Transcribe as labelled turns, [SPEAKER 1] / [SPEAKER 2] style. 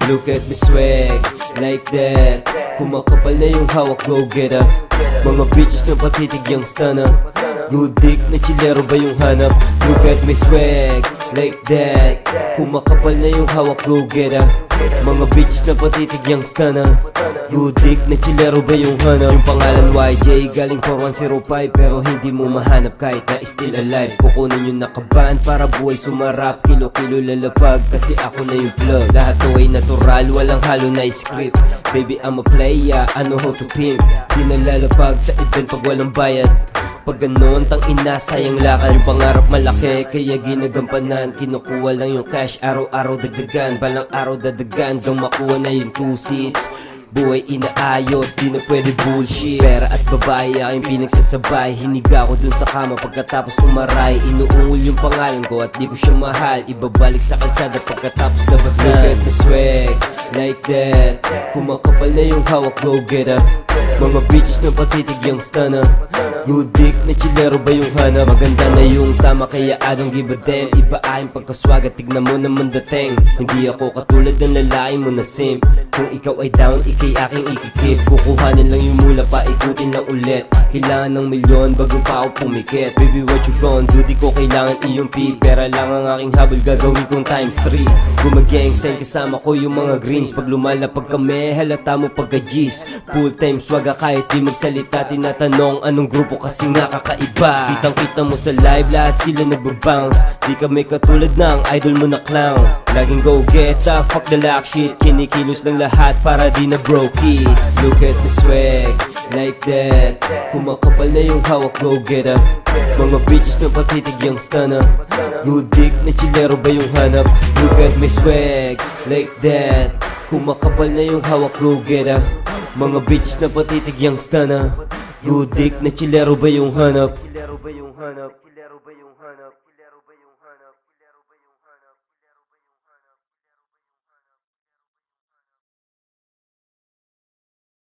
[SPEAKER 1] Look at me swag, like that. Kumakapal na yung hawak, go get her. Mga bitches na patitig yung stunner. Good dick na chilero ba yung hanap? Look at me swag, like that. Kumakapal na yung hawak, go get her. Mga bitches na patitig yung stunner. Good dick na chilero ba yung hanap? Yung pangalan YJ galing 4105, pero hindi mo mahanap kahit na still alive. Kukunin yung nakaban para buhay sumarap. Kilo-kilo lalapag kasi ako na yung plug. Lahat to ay natural, walang halo na script. Baby I'm a player, I know how to pimp. Di na lalapag sa event pag walang bayad. Pag ganon, tang ina, sayang lakad. Yung pangarap malaki, kaya ginagampanan. Kinukuha lang yung cash, araw-araw dagdagan. Balang araw dadagan, gang makuha na yung 2 seats. Buhay inaayos, di na pwede bullshit. Pera at babae, aking pinagsasabay. Hiniga ko dun sa kama pagkatapos umaray. Inuungol yung pangalan ko at di ko siya mahal. Ibabalik sa kalsada pagkatapos labasan. Look at the swag, like that. Kumakapal na yung hawak, go get her. Mga bitches na patitig yung stunner. Good dick na chilero ba yung hanap? Maganda na yung sama kaya I don't give a damn. Iba aking pagkaswaga, tignan mo naman dating. Hindi ako katulad ng lalaki mo na simp. Kung ikaw ay down, ikay aking ikikip. Kukuhanin lang yung mula pa, ikutin lang ulit. Kailangan ng milyon bago pa ako pumikit. Baby what you gon' do, di ko kailangan iyong P. Pera lang ang aking habol, gagawin kong times 3. Gumagang sign kasama ko yung mga greens. Pag lumalapag kami, halata mo pagka-G's. Full time swaga kahit di magsalita. Tinatanong anong grupo kasi nga kakaiba. Kitang kita mo sa live, lahat sila nagbabounce. Di kami katulad ng idol mo na clown. Laging go get the fuck the lock shit. Kinikilos ng lahat para di na brokies. Look at the swag, like that. Kumakapal na yung hawak, go get her. Mga bitches na patitig yung stunner. Good dick na chilero ba yung hanap? Look at me swag, like that. Kumakapal na yung hawak, go get her. Mga bitches na patitig yung stunner. Good dick na chilero ba yung hanap?